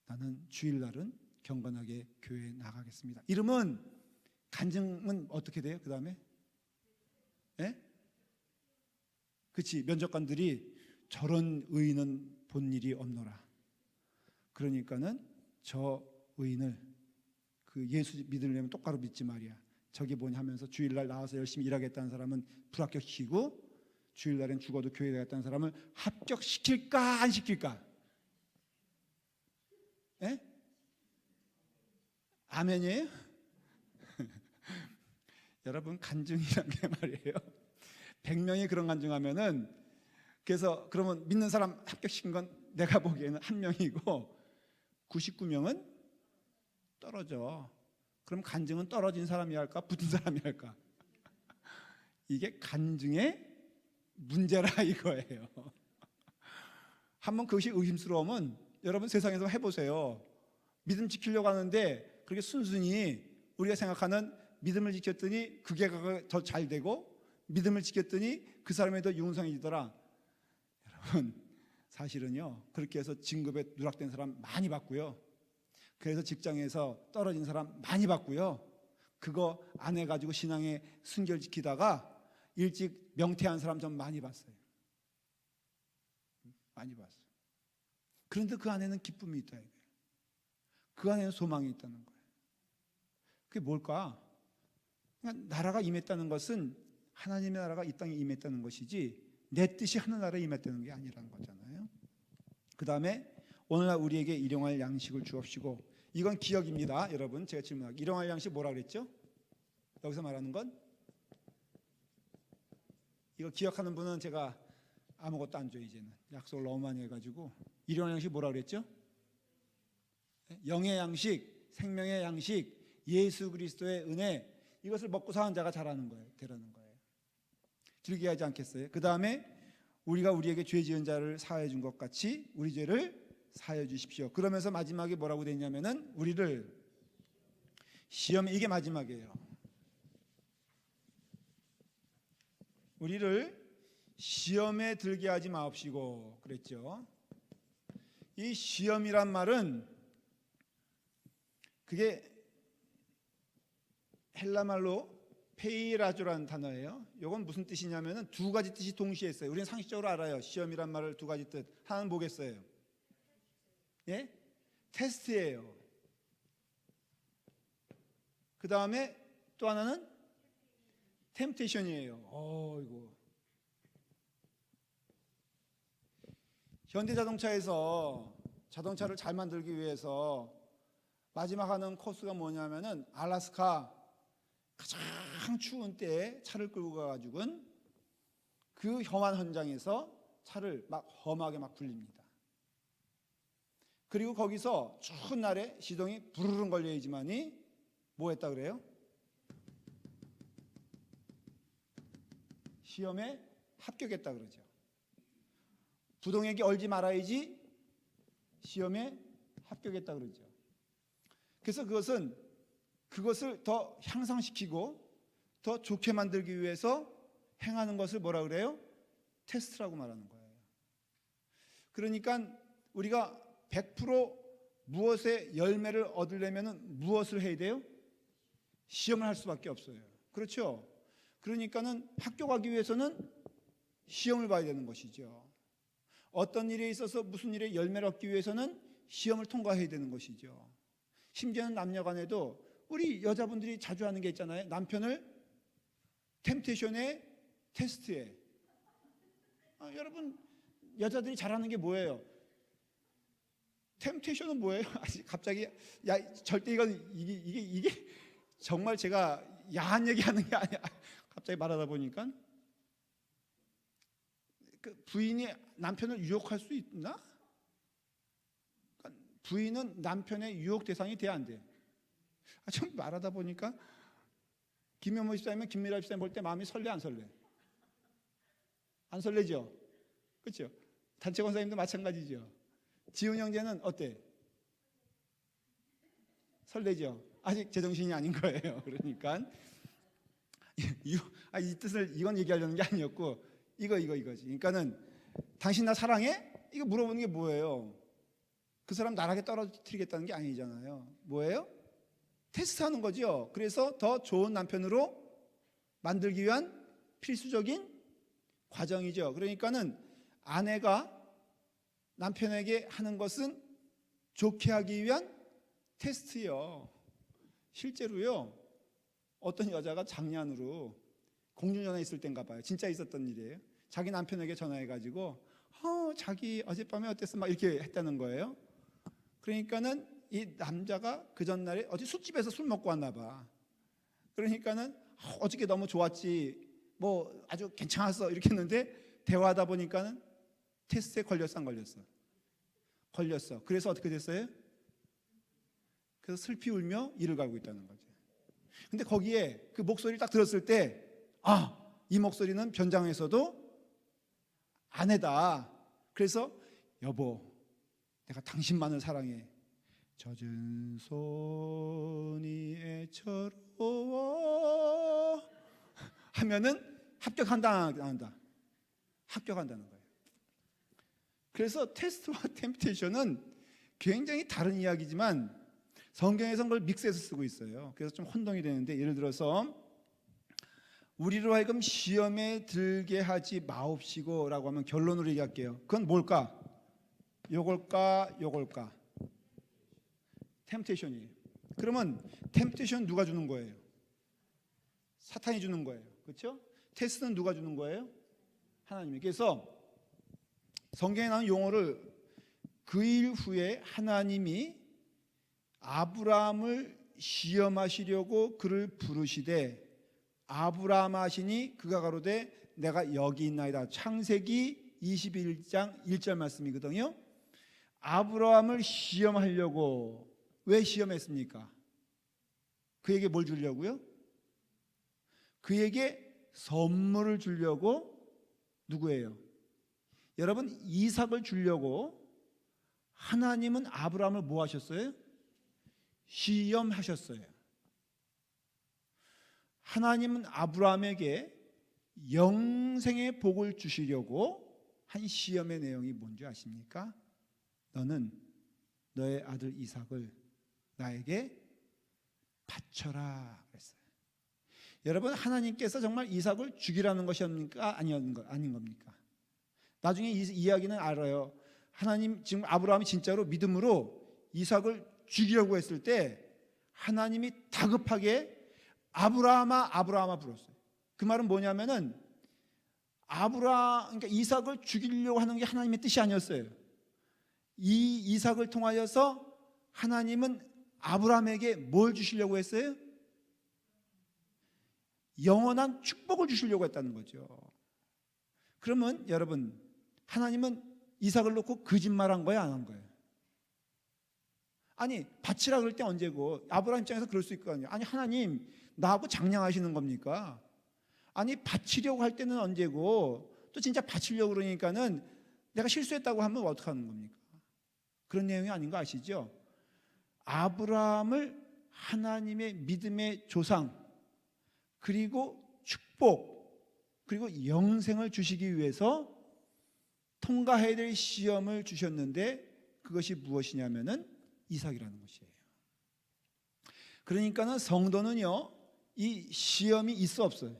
나는 주일날은 경건하게 교회에 나가겠습니다. 이러면 간증은 어떻게 돼요? 그 다음에? 예? 그치, 면접관들이 저런 의인은 본 일이 없노라. 그러니까는 저 의인을 그 예수 믿으려면 똑바로 믿지 말이야. 저게 뭐냐 하면서 주일날 나와서 열심히 일하겠다는 사람은 불합격시키고 주일날엔 죽어도 교회에 가겠다는 사람을 합격시킬까 안 시킬까? 예? 아멘이에요? 여러분 간증이란 게 말이에요. 100명이 그런 간증하면은 그래서 그러면 믿는 사람 합격시킨 건 내가 보기에는 한 명이고 99명은 떨어져. 그럼 간증은 떨어진 사람이 할까? 붙은 사람이 할까? 이게 간증의 문제라 이거예요. 한번 그것이 의심스러우면 여러분 세상에서 해보세요. 믿음 지키려고 하는데 그렇게 순순히 우리가 생각하는 믿음을 지켰더니 그게 더 잘 되고 믿음을 지켰더니 그 사람이 더 융성해지더라. 여러분 사실은요 그렇게 해서 진급에 누락된 사람 많이 봤고요. 그래서 직장에서 떨어진 사람 많이 봤고요. 그거 안 해가지고 신앙의 순결 지키다가 일찍 명퇴한 사람 좀 많이 봤어요. 많이 봤어요. 그런데 그 안에는 기쁨이 있다 이거예요. 그 안에는 소망이 있다는 거예요. 그게 뭘까? 그러니까 나라가 임했다는 것은 하나님의 나라가 이 땅에 임했다는 것이지 내 뜻이 하늘나라에 임했다는 게 아니라는 거잖아요. 그 다음에 오늘날 우리에게 일용할 양식을 주옵시고, 이건 기억입니다. 여러분 제가 질문하기 일용할 양식 뭐라 그랬죠? 여기서 말하는 건 이거 기억하는 분은 제가 아무것도 안 줘요. 이제는 약속을 너무 많이 해가지고. 일용할 양식 뭐라 그랬죠? 영의 양식, 생명의 양식, 예수 그리스도의 은혜, 이것을 먹고 사는 자가 잘하는 거예요. 되라는 거예요. 즐기게 하지 않겠어요? 그 다음에 우리가 우리에게 죄 지은 자를 사하여 준 것 같이 우리 죄를 사하여 주십시오. 그러면서 마지막에 뭐라고 되어 있냐면은 우리를 시험에, 이게 마지막이에요. 우리를 시험에 들게 하지 마옵시고 그랬죠. 이 시험이란 말은 그게 헬라 말로 페이라조라는 단어예요. 이건 무슨 뜻이냐면은 두 가지 뜻이 동시에 있어요. 우리는 상식적으로 알아요. 시험이란 말을 두 가지 뜻. 하나는 뭐겠어요? 예? 테스트예요. 그 다음에 또 하나는 템테이션이에요. 이거 현대자동차에서 자동차를 잘 만들기 위해서 마지막 하는 코스가 뭐냐면은 알래스카 가장 추운 때에 차를 끌고 가가지고는 그 험한 현장에서 차를 막 험하게 막 굴립니다. 그리고 거기서 추운 날에 시동이 부르릉 걸려야지만이 뭐 했다 그래요? 시험에 합격했다 그러죠. 부동액이 얼지 말아야지 시험에 합격했다 그러죠. 그래서 그것을 더 향상시키고 더 좋게 만들기 위해서 행하는 것을 뭐라 그래요? 테스트라고 말하는 거예요. 그러니까 우리가 100% 무엇의 열매를 얻으려면 무엇을 해야 돼요? 시험을 할 수밖에 없어요. 그렇죠? 그러니까는 합격하기 위해서는 시험을 봐야 되는 것이죠. 어떤 일에 있어서 무슨 일에 열매를 얻기 위해서는 시험을 통과해야 되는 것이죠. 심지어는 남녀 간에도 우리 여자분들이 자주 하는 게 있잖아요. 남편을 템테이션에 테스트에. 여러분 여자들이 잘하는 게 뭐예요? 템테이션은 뭐예요? 갑자기 야 절대 이게 정말 제가 야한 얘기하는 게 아니야. 갑자기 말하다 보니까 그 부인이 남편을 유혹할 수 있나? 부인은 남편의 유혹 대상이 돼야 안 돼. 좀 말하다 보니까 김현모 집사님은 김미라 집사님 볼 때 마음이 설레 안 설레? 안 설레죠? 그렇죠? 단체 권사님도 마찬가지죠. 지훈 형제는 어때? 설레죠? 아직 제정신이 아닌 거예요. 그러니까 이 뜻을 이건 얘기하려는 게 아니었고 이거지. 그러니까는 당신 나 사랑해? 이거 물어보는 게 뭐예요? 그 사람 나락에 떨어뜨리겠다는 게 아니잖아요. 뭐예요? 테스트하는 거죠. 그래서 더 좋은 남편으로 만들기 위한 필수적인 과정이죠. 그러니까는 아내가 남편에게 하는 것은 좋게 하기 위한 테스트요. 실제로요. 어떤 여자가 장난으로 공중전화 있을 땐가 봐요. 진짜 있었던 일이에요. 자기 남편에게 전화해가지고 자기 어젯밤에 어땠어? 막 이렇게 했다는 거예요. 그러니까는 이 남자가 그 전날에 어디 술집에서 술 먹고 왔나 봐. 그러니까는 어저께 너무 좋았지, 뭐 아주 괜찮았어 이렇게 했는데 대화하다 보니까는 테스트에 걸렸어 안 걸렸어? 걸렸어. 그래서 어떻게 됐어요? 그래서 슬피 울며 이를 갈고 있다는 거죠. 근데 거기에 그 목소리를 딱 들었을 때, 아, 이 목소리는 변장에서도 아내다. 그래서 여보, 내가 당신만을 사랑해. 젖은 손이 애처로워 하면은 합격한다, 안 한다? 합격한다는 거예요. 그래서 테스트와 템프테이션은 굉장히 다른 이야기지만 성경에서는 그걸 믹스해서 쓰고 있어요. 그래서 좀 혼동이 되는데, 예를 들어서 우리로 하여금 시험에 들게 하지 마옵시고 라고 하면 결론으로 얘기할게요. 그건 뭘까? 요걸까? 요걸까? 템프테이션이에요. 그러면 템프테이션 누가 주는 거예요? 사탄이 주는 거예요. 그렇죠? 테스트는 누가 주는 거예요? 하나님이. 그래서 성경에 나오는 용어를 그 일 후에 하나님이 아브라함을 시험하시려고 그를 부르시되 아브라함 하시니 그가 가로되 내가 여기 있나이다. 창세기 21장 1절 말씀이거든요. 아브라함을 시험하려고. 왜 시험했습니까? 그에게 뭘 주려고요? 그에게 선물을 주려고. 누구예요? 여러분, 이삭을 주려고 하나님은 아브라함을 뭐 하셨어요? 시험하셨어요. 하나님은 아브라함에게 영생의 복을 주시려고 한 시험의 내용이 뭔지 아십니까? 너는 너의 아들 이삭을 나에게 바쳐라 그랬어요. 여러분, 하나님께서 정말 이삭을 죽이라는 것이었습니까? 아닌 겁니까? 나중에 이 이야기는 알아요. 하나님, 지금 아브라함이 진짜로 믿음으로 이삭을 죽이려고 했을 때 하나님이 다급하게 아브라함아 아브라함아 불렀어요. 그 말은 뭐냐면은 그러니까 이삭을 죽이려고 하는 게 하나님의 뜻이 아니었어요. 이 이삭을 통하여서 하나님은 아브라함에게 뭘 주시려고 했어요? 영원한 축복을 주시려고 했다는 거죠. 그러면 여러분, 하나님은 이삭을 놓고 거짓말한 거예요, 안 한 거예요? 아니, 바치라 그럴 때 언제고? 아브라함 입장에서 그럴 수 있거든요. 아니, 하나님 나하고 장량하시는 겁니까? 아니, 바치려고 할 때는 언제고 또 진짜 바치려고 그러니까는 내가 실수했다고 하면 어떡하는 겁니까? 그런 내용이 아닌 거 아시죠? 아브라함을 하나님의 믿음의 조상, 그리고 축복, 그리고 영생을 주시기 위해서 통과해야 될 시험을 주셨는데, 그것이 무엇이냐면은 이삭이라는 것이에요. 그러니까는 성도는요, 이 시험이 있어 없어요?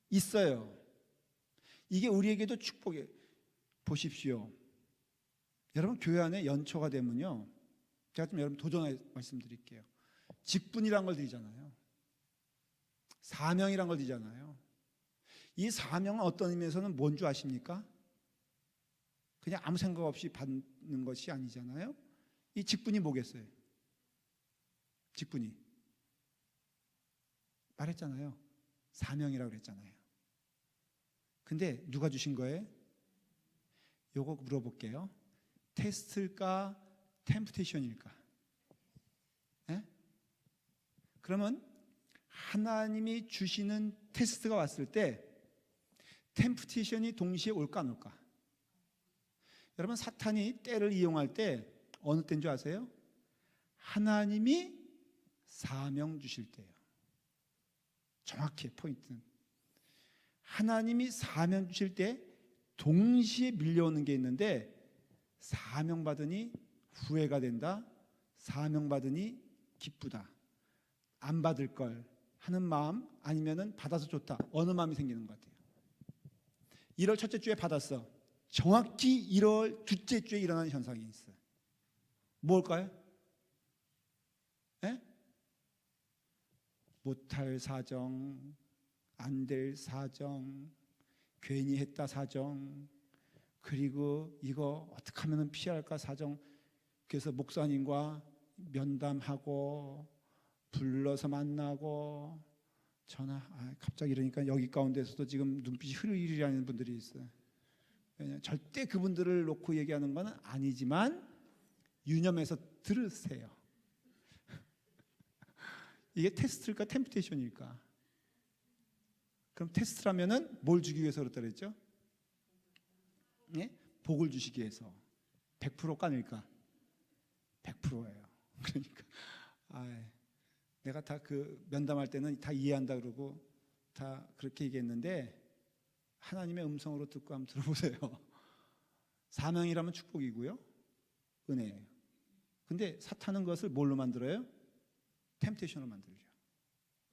있어요. 이게 우리에게도 축복이에요. 보십시오. 여러분, 교회 안에 연초가 되면요, 제가 좀 여러분 도전해 말씀드릴게요. 직분이란 걸 드리잖아요. 사명이란 걸 드리잖아요. 이 사명은 어떤 의미에서는 뭔 줄 아십니까? 그냥 아무 생각 없이 받는 것이 아니잖아요. 이 직분이 뭐겠어요? 직분이 말했잖아요. 사명이라고 그랬잖아요. 근데 누가 주신 거예요? 요거 물어볼게요. 테스트일까? 템프테이션일까? 네? 그러면 하나님이 주시는 테스트가 왔을 때 템프테이션이 동시에 올까 안 올까? 여러분, 사탄이 때를 이용할 때 어느 때인 줄 아세요? 하나님이 사명 주실 때예요. 정확히 포인트는 하나님이 사명 주실 때 동시에 밀려오는 게 있는데, 사명 받으니 후회가 된다, 사명 받으니 기쁘다, 안 받을 걸 하는 마음, 아니면은 받아서 좋다, 어느 마음이 생기는 것 같아요? 1월 첫째 주에 받았어. 정확히 1월 둘째 주에 일어나는 현상이 있어요. 뭘까요? 네? 못할 사정, 안 될 사정, 괜히 했다 사정, 그리고 이거 어떻게 하면 피할까 사정. 그래서 목사님과 면담하고 불러서 만나고 전화, 갑자기 이러니까 여기 가운데서도 지금 눈빛이 흐리흐리하는 분들이 있어요. 절대 그분들을 놓고 얘기하는 건 아니지만 유념해서 들으세요. 이게 테스트일까 템프테이션일까? 그럼 테스트라면은 뭘 주기 위해서 그랬다 그랬죠? 예? 복을 주시기 위해서. 100%가 아닐까? 100%예요. 그러니까 내가 다 그 면담할 때는 다 이해한다 그러고 다 그렇게 얘기했는데 하나님의 음성으로 듣고 한번 들어보세요. 사명이라면 축복이고요, 은혜예요. 근데 사탄은 그것을 뭘로 만들어요? 템테이션으로 만들죠.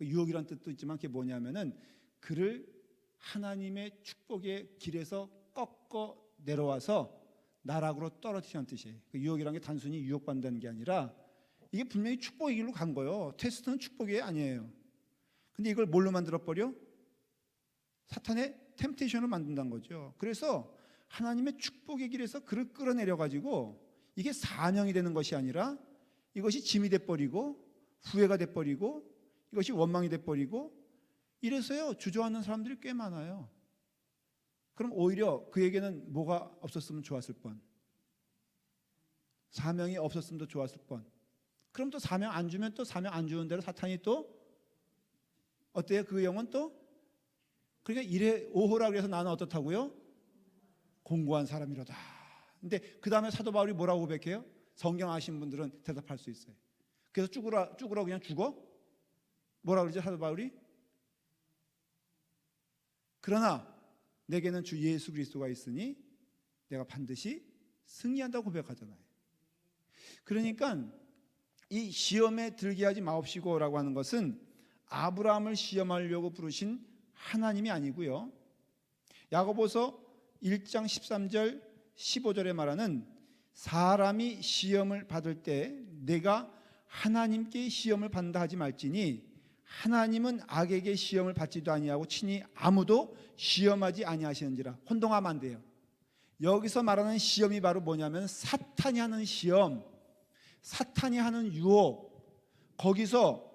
유혹이란 뜻도 있지만 그게 뭐냐면은 그를 하나님의 축복의 길에서 꺾어 내려와서 나락으로 떨어뜨리는 뜻이에요. 유혹이란 게 단순히 유혹받는 게 아니라 이게 분명히 축복의 길로 간 거예요. 테스트는 축복이 아니에요. 근데 이걸 뭘로 만들어버려? 사탄의 템테이션을 만든다는 거죠. 그래서 하나님의 축복의 길에서 그를 끌어내려가지고 이게 사명이 되는 것이 아니라 이것이 짐이 돼버리고 후회가 돼버리고 이것이 원망이 돼버리고 이래서요 주저하는 사람들이 꽤 많아요. 그럼 오히려 그에게는 뭐가 없었으면 좋았을 뻔, 사명이 없었으면 더 좋았을 뻔. 그럼 또 사명 안 주면 또 사명 안 주는 대로 사탄이 또 어때요? 그 영은 또 그러니까 이래 오호라 그래서 나는 어떻다고요? 공고한 사람이로다. 근데 그 다음에 사도 바울이 뭐라고 고백해요? 성경 아시는 분들은 대답할 수 있어요. 그래서 죽으라 그냥 죽어? 뭐라 그러지 사도 바울이? 그러나 내게는 주 예수 그리스도가 있으니 내가 반드시 승리한다고 고백하잖아요. 그러니까 이 시험에 들게 하지 마옵시고라고 하는 것은 아브라함을 시험하려고 부르신 하나님이 아니고요, 야고보서 1장 13절 15절에 말하는 사람이 시험을 받을 때 내가 하나님께 시험을 받는다 하지 말지니 하나님은 악에게 시험을 받지도 아니하고 친히 아무도 시험하지 아니하시는지라. 혼동하면 안 돼요. 여기서 말하는 시험이 바로 뭐냐면 사탄이 하는 시험, 사탄이 하는 유혹. 거기서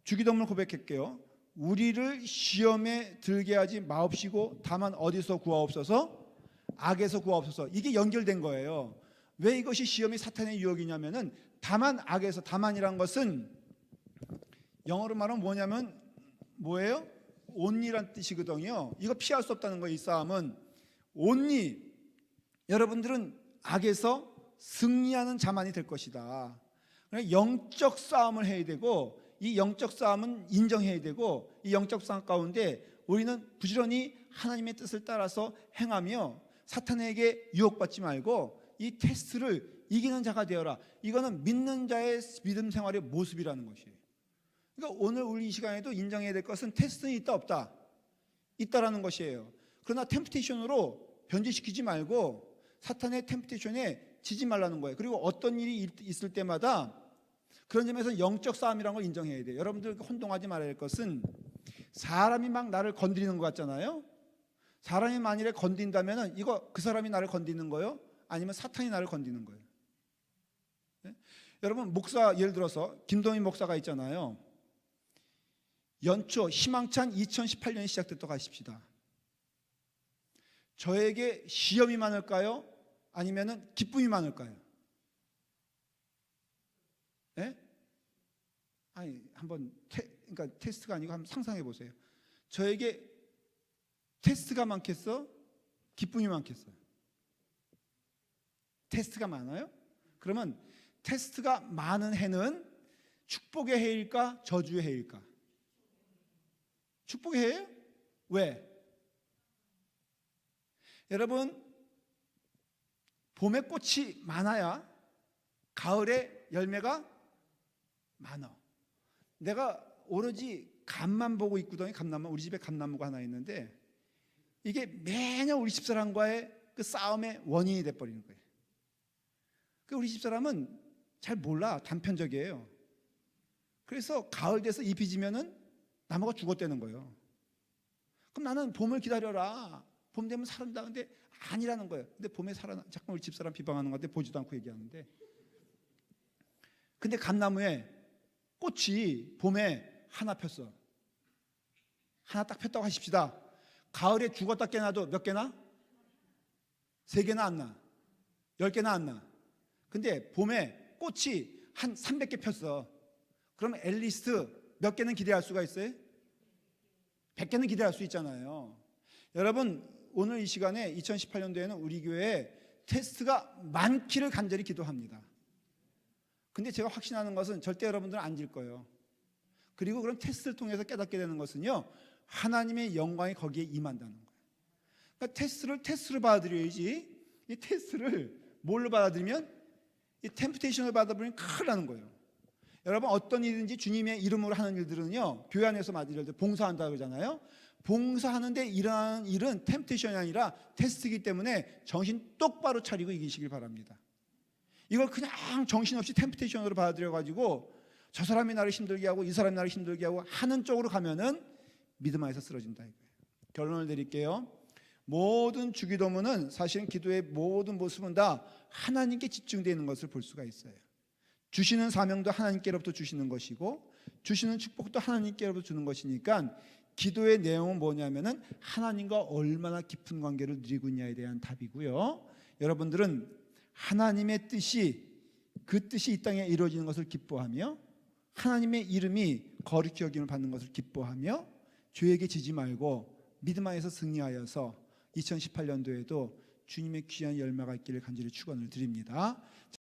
주기도문을 고백할게요. 우리를 시험에 들게 하지 마옵시고 다만 어디서 구하옵소서? 악에서 구하옵소서. 이게 연결된 거예요. 왜 이것이 시험이 사탄의 유혹이냐면은 다만 악에서, 다만이란 것은 영어로 말하면 뭐냐면 뭐예요? only란 뜻이거든요. 이거 피할 수 없다는 거예요. 이 싸움은 only, 여러분들은 악에서 승리하는 자만이 될 것이다. 그러니까 영적 싸움을 해야 되고 이 영적 싸움은 인정해야 되고 이 영적 싸움 가운데 우리는 부지런히 하나님의 뜻을 따라서 행하며 사탄에게 유혹받지 말고 이 테스트를 이기는 자가 되어라. 이거는 믿는 자의 믿음 생활의 모습이라는 것이에요. 그러니까 오늘 우리 이 시간에도 인정해야 될 것은 테스트는 있다 없다? 있다라는 것이에요. 그러나 템프테이션으로 변질시키지 말고 사탄의 템프테이션에 지지 말라는 거예요. 그리고 어떤 일이 있을 때마다 그런 점에서 영적 싸움이라는 걸 인정해야 돼요. 여러분들 혼동하지 말아야 할 것은 사람이 막 나를 건드리는 것 같잖아요. 사람이 만일에 건든다면 이거 그 사람이 나를 건드리는 거예요? 아니면 사탄이 나를 건드리는 거예요? 네? 여러분 목사 예를 들어서 김동인 목사가 있잖아요. 연초 희망찬 2018년이 시작됐다고 하십시다. 저에게 시험이 많을까요? 아니면 기쁨이 많을까요? 네? 아니 한번 그러니까 테스트가 아니고 한번 상상해 보세요. 저에게 테스트가 많겠어? 기쁨이 많겠어요? 테스트가 많아요? 그러면 테스트가 많은 해는 축복의 해일까? 저주의 해일까? 축복의 해예요? 왜? 여러분 봄에 꽃이 많아야 가을에 열매가 많아. 내가 오로지 감만 보고 있거든요. 감나무, 우리 집에 감나무가 하나 있는데 이게 매년 우리 집사람과의 그 싸움의 원인이 돼버리는 거예요. 그 우리 집사람은 잘 몰라. 단편적이에요. 그래서 가을 돼서 잎이 지면은 나무가 죽었다는 거예요. 그럼 나는 봄을 기다려라. 봄 되면 살아난다. 근데 아니라는 거예요. 근데 봄에 살아나. 잠깐 우리 집사람 비방하는 것 같아. 보지도 않고 얘기하는데. 근데 감나무에 꽃이 봄에 하나 폈어. 하나 딱 폈다고 하십시다. 가을에 죽었다 깨나도 몇 개나? 3개나 안 나? 10개나 안 나? 근데 봄에 꽃이 한 300개 폈어. 그럼 앨리스트 몇 개는 기대할 수가 있어요? 100개는 기대할 수 있잖아요. 여러분, 오늘 이 시간에 2018년도에는 우리 교회에 테스트가 많기를 간절히 기도합니다. 근데 제가 확신하는 것은 절대 여러분들은 안 질 거예요. 그리고 그런 테스트를 통해서 깨닫게 되는 것은요, 하나님의 영광이 거기에 임한다는 거예요. 그러니까 테스트를 받아들여야지, 이 테스트를 뭘로 받아들이면, 이 템프테이션을 받아들이면 큰일 나는 거예요. 여러분, 어떤 일인지 주님의 이름으로 하는 일들은요, 교회 안에서 예를 들어 봉사한다고 그러잖아요. 봉사하는데 일어나는 일은 템프테이션이 아니라 테스트이기 때문에 정신 똑바로 차리고 이기시길 바랍니다. 이걸 그냥 정신없이 템프테이션으로 받아들여가지고 저 사람이 나를 힘들게 하고 이 사람이 나를 힘들게 하고 하는 쪽으로 가면은 믿음 안에서 쓰러진다 이거예요. 결론을 드릴게요. 모든 주기도문은 사실은 기도의 모든 모습은 다 하나님께 집중되어 있는 것을 볼 수가 있어요. 주시는 사명도 하나님께로부터 주시는 것이고 주시는 축복도 하나님께로부터 주는 것이니까 기도의 내용은 뭐냐면은 하나님과 얼마나 깊은 관계를 누리고 있냐에 대한 답이고요. 여러분들은 하나님의 뜻이, 그 뜻이 이 땅에 이루어지는 것을 기뻐하며 하나님의 이름이 거룩히 여김을 받는 것을 기뻐하며 죄에게 지지 말고 믿음 안에서 승리하여서 2018년도에도 주님의 귀한 열매가 있기를 간절히 축원을 드립니다.